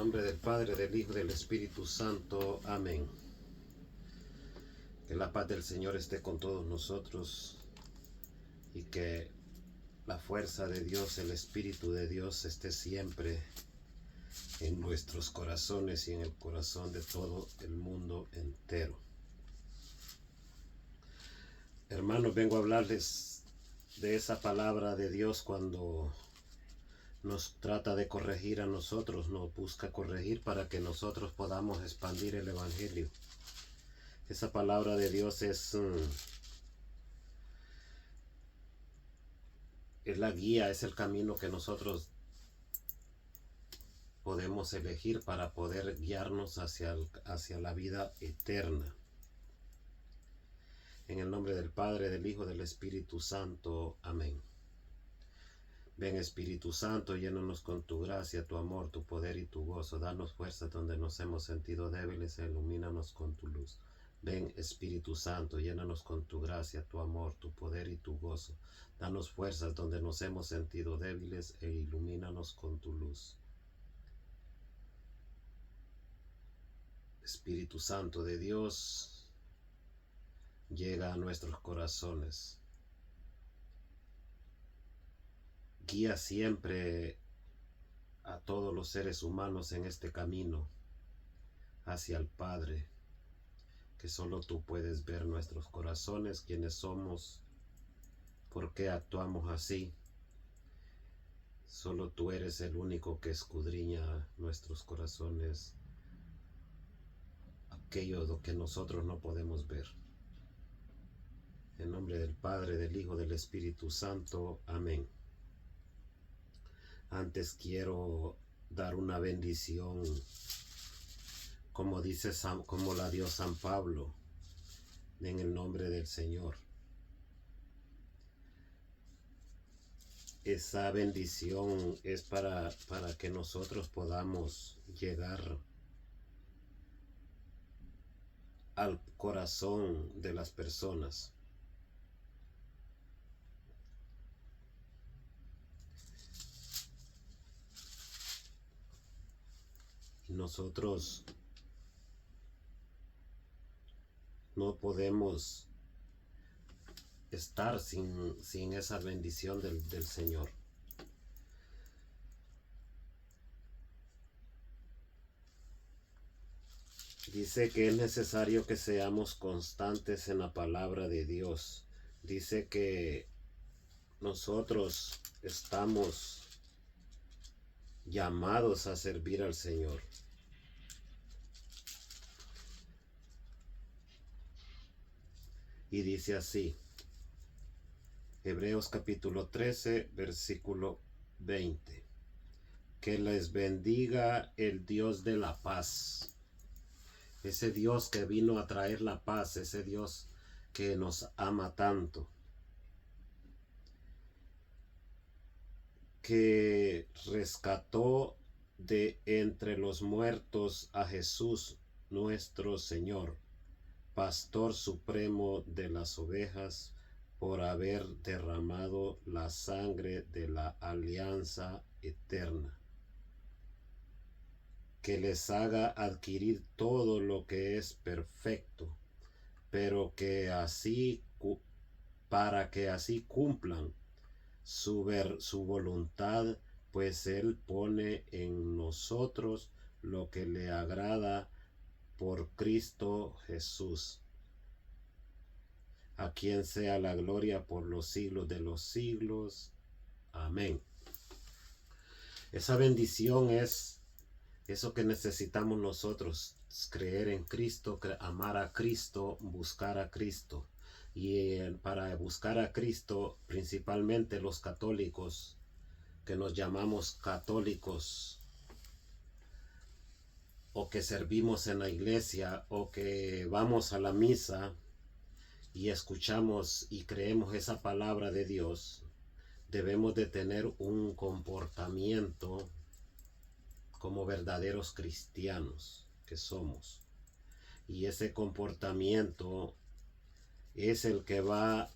Nombre del Padre, del Hijo y del Espíritu Santo. Amén. Que la paz del Señor esté con todos nosotros y que la fuerza de Dios, el Espíritu de Dios esté siempre en nuestros corazones y en el corazón de todo el mundo entero. Hermanos, vengo a hablarles de esa palabra de Dios cuando nos trata de corregir a nosotros, nos busca corregir para que nosotros podamos expandir el Evangelio. Esa palabra de Dios es la guía, es el camino que nosotros podemos elegir para poder guiarnos hacia la vida eterna. En el nombre del Padre, del Hijo, del Espíritu Santo. Amén. Ven, Espíritu Santo, llénanos con tu gracia, tu amor, tu poder y tu gozo. Danos fuerza donde nos hemos sentido débiles e ilumínanos con tu luz. Ven, Espíritu Santo, llénanos con tu gracia, tu amor, tu poder y tu gozo. Danos fuerzas donde nos hemos sentido débiles e ilumínanos con tu luz. Espíritu Santo de Dios, llega a nuestros corazones. Guía siempre a todos los seres humanos en este camino hacia el Padre, que solo tú puedes ver nuestros corazones, quiénes somos, por qué actuamos así. Solo tú eres el único que escudriña nuestros corazones, aquello que nosotros no podemos ver. En nombre del Padre, del Hijo, del Espíritu Santo. Amén. Antes quiero dar una bendición, como la dio San Pablo, en el nombre del Señor. Esa bendición es para que nosotros podamos llegar al corazón de las personas. Nosotros no podemos estar sin esa bendición del Señor. Dice que es necesario que seamos constantes en la palabra de Dios. Dice que nosotros estamos llamados a servir al Señor. Y dice así, Hebreos capítulo 13, versículo 20. Que les bendiga el Dios de la paz. Ese Dios que vino a traer la paz, ese Dios que nos ama tanto. Que rescató de entre los muertos a Jesús nuestro Señor, Pastor supremo de las ovejas, por haber derramado la sangre de la alianza eterna. Que les haga adquirir todo lo que es perfecto, pero que así, para que así cumplan su voluntad, pues Él pone en nosotros lo que le agrada por Cristo Jesús, a quien sea la gloria por los siglos de los siglos. Amén. Esa bendición es eso que necesitamos nosotros, creer en Cristo, amar a Cristo, buscar a Cristo. Y para buscar a Cristo, principalmente los católicos, que nos llamamos católicos, o que servimos en la iglesia, o que vamos a la misa y escuchamos y creemos esa palabra de Dios, debemos de tener un comportamiento como verdaderos cristianos que somos. Y ese comportamiento es el que va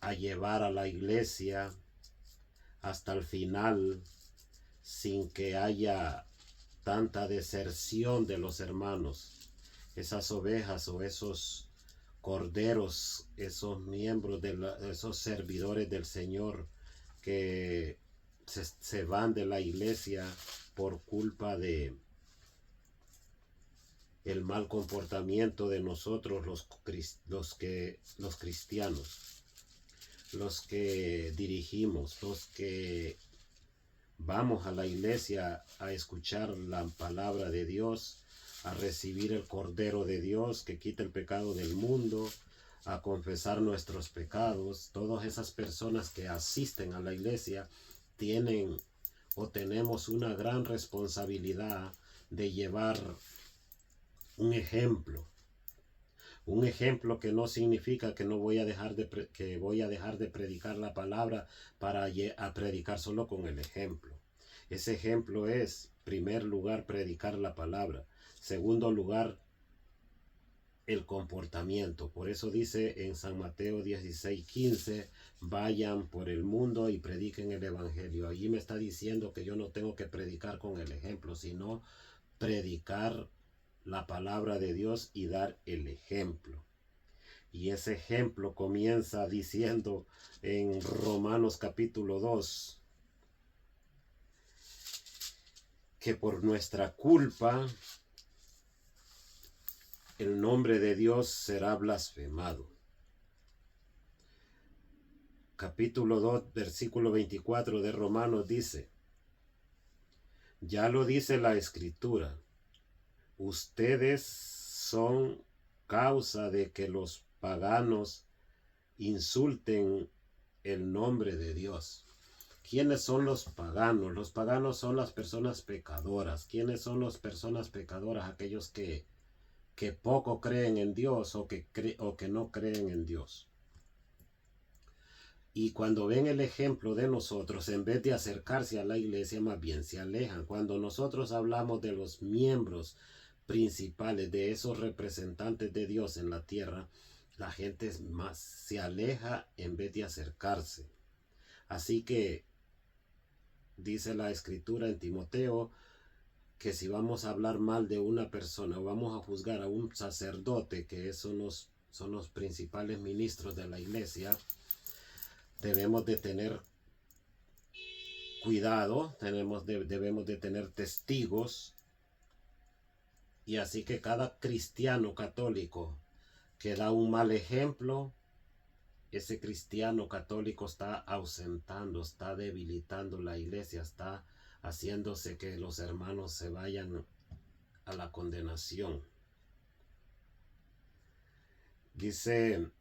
a llevar a la iglesia hasta el final sin que haya tanta deserción de los hermanos, esas ovejas o esos corderos, esos miembros esos servidores del Señor que se van de la iglesia por culpa de el mal comportamiento de nosotros los cristianos, los que dirigimos, los que vamos a la iglesia a escuchar la palabra de Dios, a recibir el Cordero de Dios que quita el pecado del mundo, a confesar nuestros pecados. Todas esas personas que asisten a la iglesia tienen o tenemos una gran responsabilidad de llevar un ejemplo. Un ejemplo que no significa que no voy a dejar de predicar la palabra para a predicar solo con el ejemplo. Ese ejemplo es, primer lugar, predicar la palabra. Segundo lugar, el comportamiento. Por eso dice en San Mateo 16:15, vayan por el mundo y prediquen el evangelio. Allí me está diciendo que yo no tengo que predicar con el ejemplo, sino predicar la palabra de Dios y dar el ejemplo. Y ese ejemplo comienza diciendo en Romanos capítulo 2, que por nuestra culpa el nombre de Dios será blasfemado. Capítulo 2, versículo 24 de Romanos dice, ya lo dice la Escritura, ustedes son causa de que los paganos insulten el nombre de Dios. ¿Quiénes son los paganos? Los paganos son las personas pecadoras. ¿Quiénes son las personas pecadoras? Aquellos que poco creen en Dios o que no creen en Dios. Y cuando ven el ejemplo de nosotros, en vez de acercarse a la iglesia, más bien se alejan. Cuando nosotros hablamos de los miembros principales, de esos representantes de Dios en la tierra, la gente más se aleja en vez de acercarse. Así que dice la Escritura en Timoteo que si vamos a hablar mal de una persona o vamos a juzgar a un sacerdote, que son los principales ministros de la iglesia, debemos de tener cuidado, debemos de tener testigos. Y así que cada cristiano católico que da un mal ejemplo, ese cristiano católico está ausentando, está debilitando la iglesia, está haciéndose que los hermanos se vayan a la condenación. Dice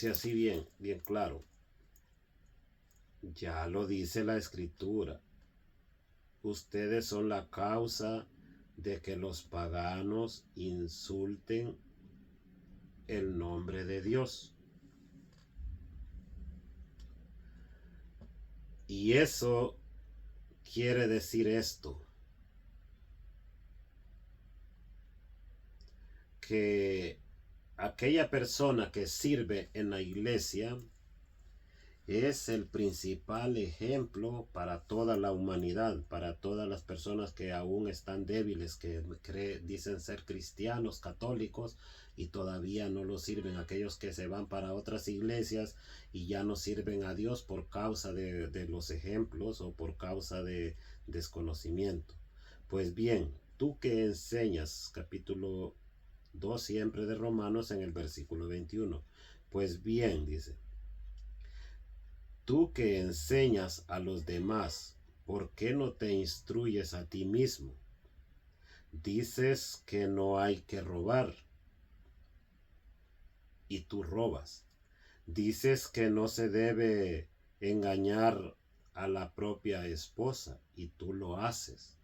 así bien claro. Ya lo dice la Escritura. Ustedes son la causa de que los paganos insulten el nombre de Dios. Y eso quiere decir esto, que aquella persona que sirve en la iglesia es el principal ejemplo para toda la humanidad, para todas las personas que aún están débiles, que dicen ser cristianos, católicos, y todavía no lo sirven. Aquellos que se van para otras iglesias y ya no sirven a Dios por causa de los ejemplos o por causa de desconocimiento. Pues bien, tú que enseñas, capítulo 2 siempre de Romanos en el versículo 21. Pues bien, dice, tú que enseñas a los demás, ¿por qué no te instruyes a ti mismo? Dices que no hay que robar y tú robas. Dices que no se debe engañar a la propia esposa y tú lo haces.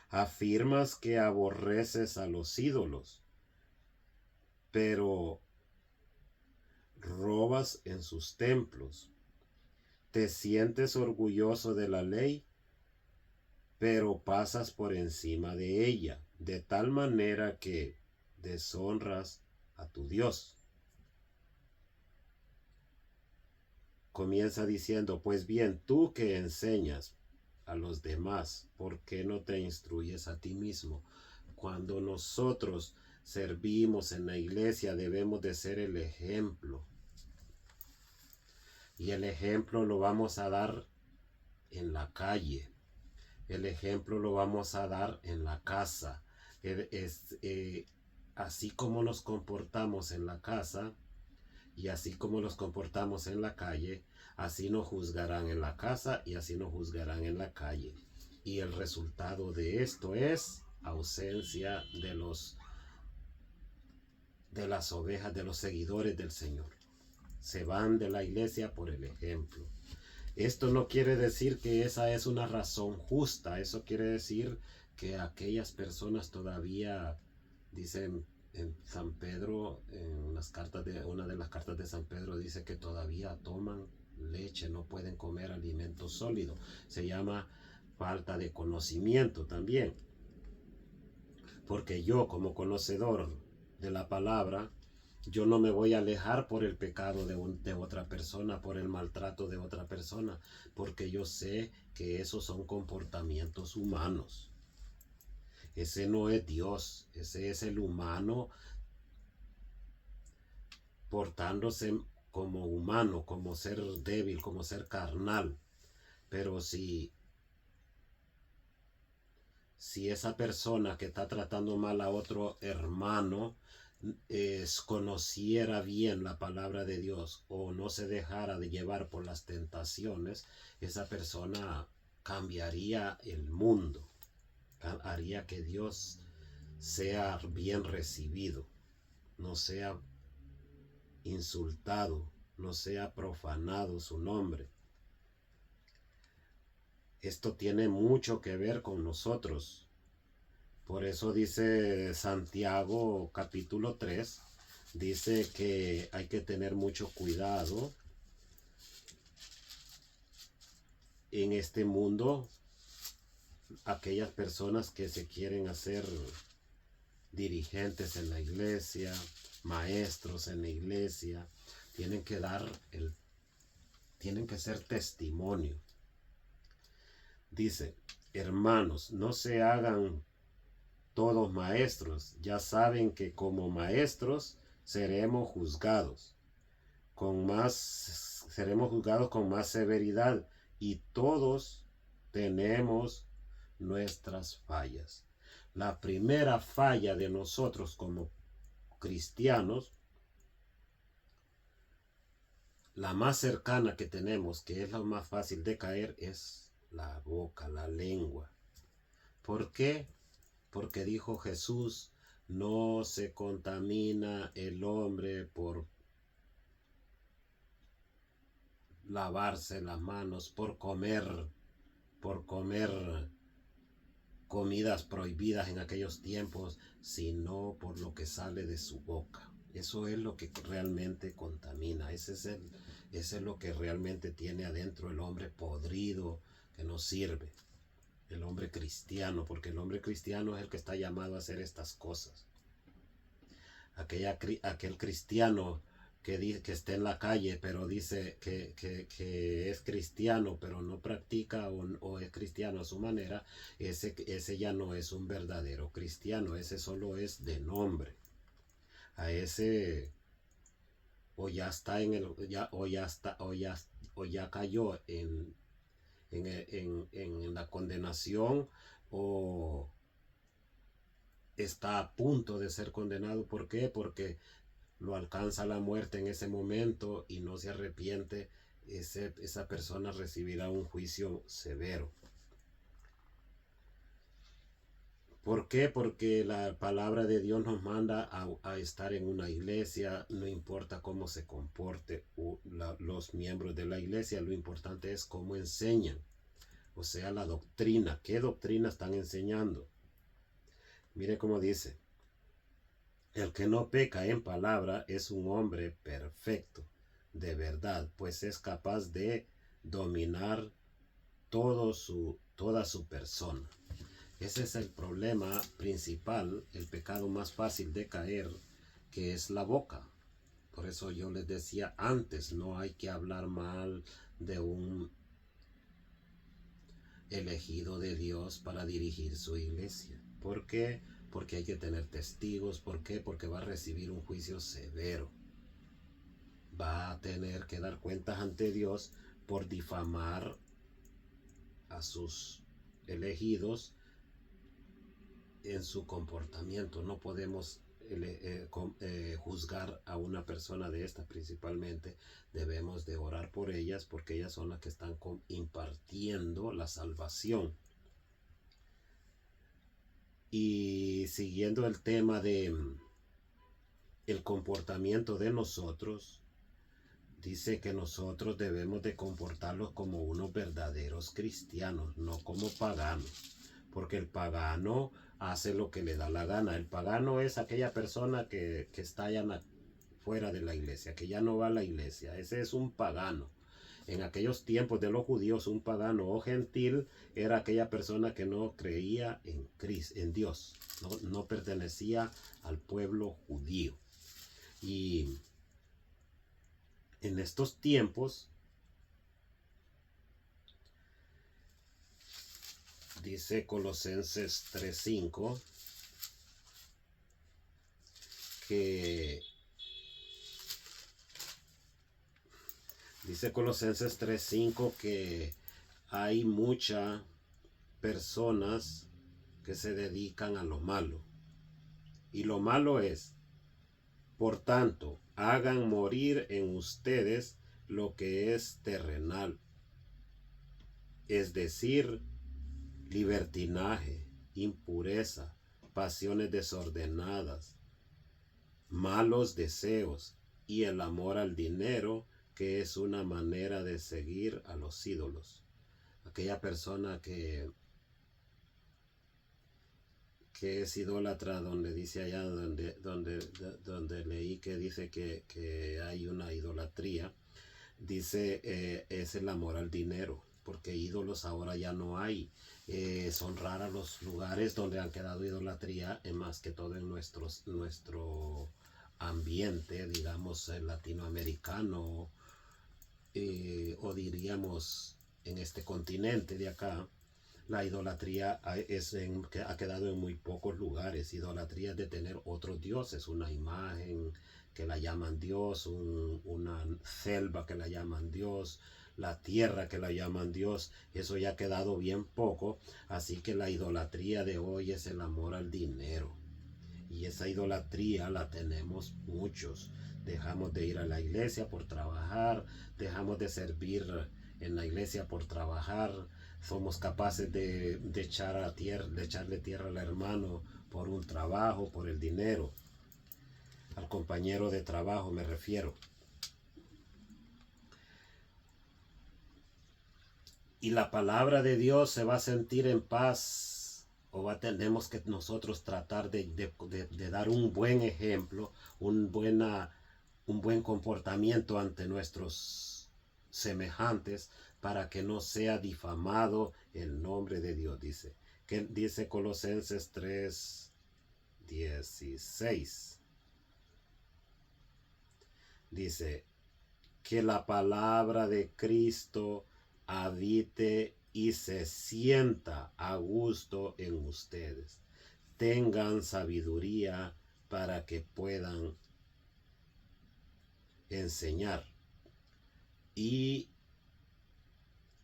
Afirmas que aborreces a los ídolos, pero robas en sus templos. Te sientes orgulloso de la ley, pero pasas por encima de ella, de tal manera que deshonras a tu Dios. comienza diciendo, pues bien, tú que enseñas a los demás, ¿por qué no te instruyes a ti mismo? Cuando nosotros servimos en la iglesia debemos de ser el ejemplo. Y el ejemplo lo vamos a dar en la calle. El ejemplo lo vamos a dar en la casa. Así como nos comportamos en la casa y así como nos comportamos en la calle, así nos juzgarán en la casa y así nos juzgarán en la calle. Y el resultado de esto es ausencia de las ovejas, de los seguidores del Señor. Se van de la iglesia por el ejemplo. Esto no quiere decir que esa es una razón justa. Eso quiere decir que aquellas personas todavía, dicen en San Pedro, en una de las cartas de San Pedro dice que todavía toman leche, no pueden comer alimento sólido. Se llama falta de conocimiento también. Porque yo, como conocedor de la palabra, yo no me voy a alejar por el pecado de otra persona, por el maltrato de otra persona, porque yo sé que esos son comportamientos humanos. Ese no es Dios, ese es el humano portándose como humano, como ser débil, como ser carnal. Pero si esa persona que está tratando mal a otro hermano conociera bien la palabra de Dios o no se dejara de llevar por las tentaciones, esa persona cambiaría el mundo, haría que Dios sea bien recibido, no sea insultado, no sea profanado su nombre. Esto tiene mucho que ver con nosotros. Por eso dice Santiago capítulo 3, dice que hay que tener mucho cuidado en este mundo. Aquellas personas que se quieren hacer dirigentes en la iglesia, maestros en la iglesia, tienen que ser testimonio. Dice, hermanos, no se hagan todos maestros, ya saben que como maestros seremos juzgados con más severidad y todos tenemos nuestras fallas. La primera falla de nosotros como cristianos, la más cercana que tenemos, que es la más fácil de caer, es la boca, la lengua. ¿Por qué? Porque dijo Jesús, no se contamina el hombre por lavarse las manos, por comer comidas prohibidas en aquellos tiempos, sino por lo que sale de su boca. Eso es lo que realmente contamina. Ese es lo que realmente tiene adentro el hombre podrido, que no sirve. El hombre cristiano, porque el hombre cristiano es el que está llamado a hacer estas cosas. Aquel cristiano que esté en la calle, pero dice que es cristiano, pero no practica o es cristiano a su manera, ese ya no es un verdadero cristiano, ese solo es de nombre. A ese o ya está o ya cayó en la condenación o está a punto de ser condenado. ¿Por qué? Porque lo alcanza la muerte en ese momento y no se arrepiente. Esa persona recibirá un juicio severo. ¿Por qué? Porque la palabra de Dios nos manda a estar en una iglesia, no importa cómo se comporte los miembros de la iglesia, lo importante es cómo enseñan, o sea, la doctrina, qué doctrina están enseñando. Mire cómo dice, el que no peca en palabra es un hombre perfecto, de verdad, pues es capaz de dominar toda su persona. Ese es el problema principal, el pecado más fácil de caer, que es la boca. Por eso yo les decía antes, no hay que hablar mal de un elegido de Dios para dirigir su iglesia. ¿Por qué? Porque hay que tener testigos. ¿Por qué? Porque va a recibir un juicio severo. Va a tener que dar cuentas ante Dios por difamar a sus elegidos en su comportamiento. No podemos juzgar a una persona de esta. Principalmente debemos de orar por ellas, porque ellas son las que están impartiendo la salvación. Y siguiendo el tema de el comportamiento de nosotros, dice que nosotros debemos de comportarlos como unos verdaderos cristianos, no como paganos, porque el pagano hace lo que le da la gana. El pagano es aquella persona que está allá fuera de la iglesia, que ya no va a la iglesia. Ese es un pagano. En aquellos tiempos de los judíos, un pagano o gentil era aquella persona que no creía en Cristo, en Dios, no pertenecía al pueblo judío. Y en estos tiempos, dice Colosenses 3:5, que dice Colosenses 3:5 que hay muchas personas que se dedican a lo malo. Y lo malo es, por tanto, hagan morir en ustedes lo que es terrenal, es decir, libertinaje, impureza, pasiones desordenadas, malos deseos y el amor al dinero, que es una manera de seguir a los ídolos. Aquella persona que es idólatra, donde dice allá, donde leí que dice que hay una idolatría, dice es el amor al dinero, porque ídolos ahora ya no hay. Son raros los lugares donde han quedado idolatría, más que todo en nuestro ambiente, digamos, latinoamericano, o diríamos en este continente de acá. La idolatría ha quedado en muy pocos lugares. Idolatría es de tener otros dioses, una imagen que la llaman Dios, una selva que la llaman Dios, la tierra que la llaman Dios. Eso ya ha quedado bien poco. Así que la idolatría de hoy es el amor al dinero. Y esa idolatría la tenemos muchos. Dejamos de ir a la iglesia por trabajar, dejamos de servir en la iglesia por trabajar. Somos capaces de echarle tierra al hermano por un trabajo, por el dinero. Al compañero de trabajo me refiero. Y la palabra de Dios se va a sentir en paz, tenemos que nosotros tratar de dar un buen ejemplo, un buen comportamiento ante nuestros semejantes, para que no sea difamado el nombre de Dios. Dice Colosenses 3:16. Dice que la palabra de Cristo habite y se sienta a gusto en ustedes. Tengan sabiduría para que puedan enseñar y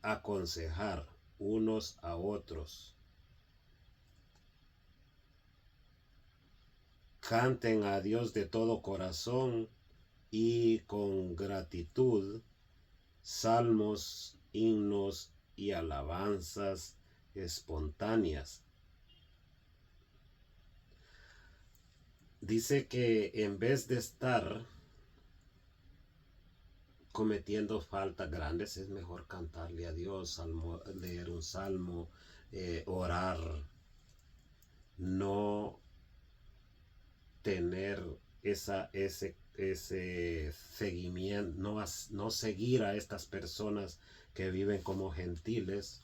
aconsejar unos a otros. Canten a Dios de todo corazón y con gratitud salmos, himnos y alabanzas espontáneas. Dice que en vez de estar cometiendo faltas grandes, es mejor cantarle a Dios, leer un salmo, orar, no tener ese seguimiento, no seguir a estas personas que viven como gentiles,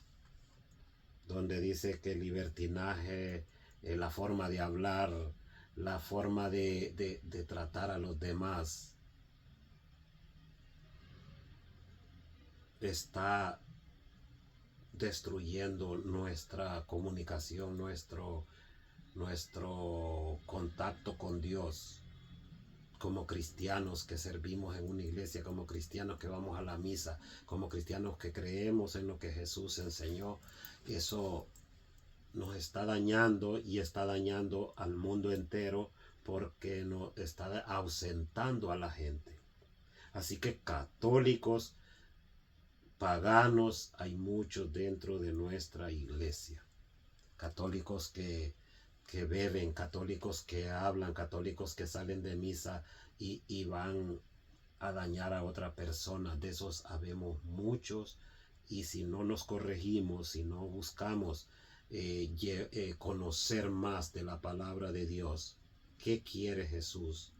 donde dice que el libertinaje, la forma de hablar, la forma de tratar a los demás, está destruyendo nuestra comunicación, nuestro contacto con Dios, como cristianos que servimos en una iglesia, como cristianos que vamos a la misa, como cristianos que creemos en lo que Jesús enseñó. Eso nos está dañando y está dañando al mundo entero, porque nos está ausentando a la gente. Así que católicos, paganos, hay muchos dentro de nuestra iglesia. Católicos que beben, católicos que hablan, católicos que salen de misa y van a dañar a otra persona. De esos habemos muchos, y si no nos corregimos, si no buscamos conocer más de la palabra de Dios, qué quiere Jesús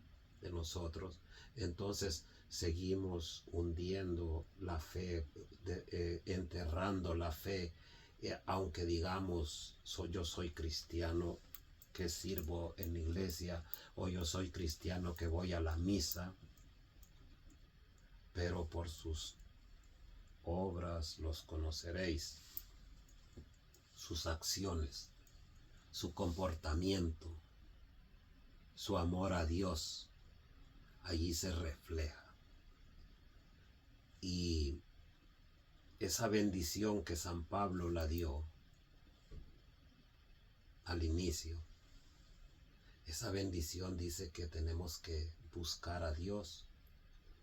de nosotros, entonces seguimos hundiendo la fe, enterrando la fe. Aunque digamos, yo soy cristiano que sirvo en la iglesia, o yo soy cristiano que voy a la misa, pero por sus obras los conoceréis, sus acciones, su comportamiento, su amor a Dios, allí se refleja. Y esa bendición que San Pablo la dio al inicio, esa bendición dice que tenemos que buscar a Dios,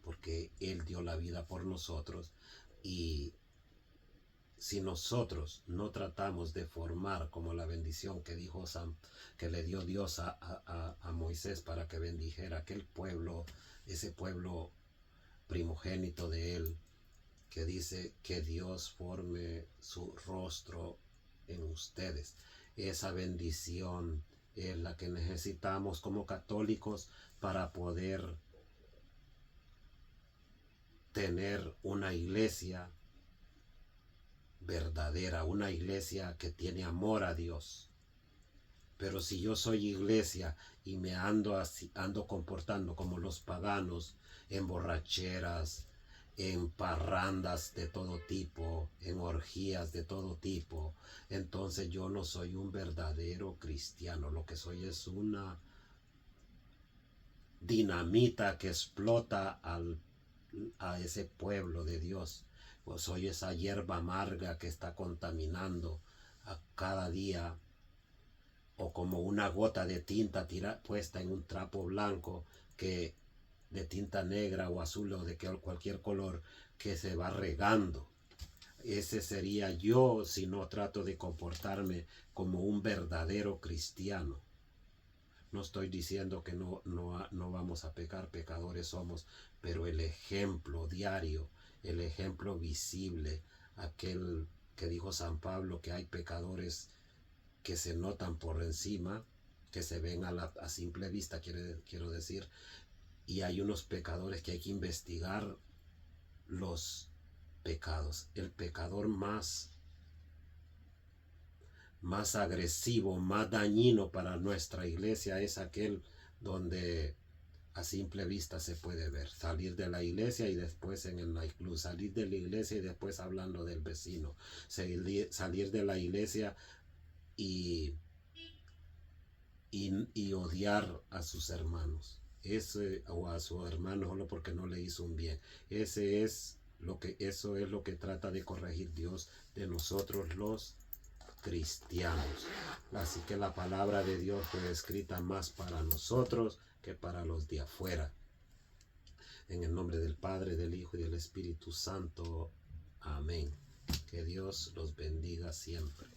porque Él dio la vida por nosotros. Y si nosotros no tratamos de formar como la bendición que dijo que le dio Dios a Moisés para que bendijera aquel pueblo, ese pueblo primogénito de él, que dice que Dios forme su rostro en ustedes. Esa bendición es la que necesitamos como católicos para poder tener una iglesia verdadera, una iglesia que tiene amor a Dios. Pero si yo soy iglesia y me ando comportando como los paganos, en borracheras, en parrandas de todo tipo, en orgías de todo tipo, entonces yo no soy un verdadero cristiano. Lo que soy es una dinamita que explota a ese pueblo de Dios. Pues soy esa hierba amarga que está contaminando a cada día, o como una gota de tinta puesta en un trapo blanco, que de tinta negra o azul o de cualquier color, que se va regando. Ese sería yo si no trato de comportarme como un verdadero cristiano. No estoy diciendo que no vamos a pecar, pecadores somos, pero el ejemplo diario, el ejemplo visible, aquel que dijo San Pablo, que hay pecadores que se notan por encima, que se ven a simple vista, quiero decir, y hay unos pecadores que hay que investigar los pecados. El pecador más agresivo, más dañino para nuestra iglesia es aquel donde a simple vista se puede ver. Salir de la iglesia y después en el nightclub, salir de la iglesia y después hablando del vecino, salir de la iglesia y odiar a sus hermanos, o a su hermano solo porque no le hizo un bien. Eso es lo que trata de corregir Dios de nosotros los cristianos. Así que la palabra de Dios fue escrita más para nosotros que para los de afuera. En el nombre del Padre, del Hijo y del Espíritu Santo. Amén. Que Dios los bendiga siempre.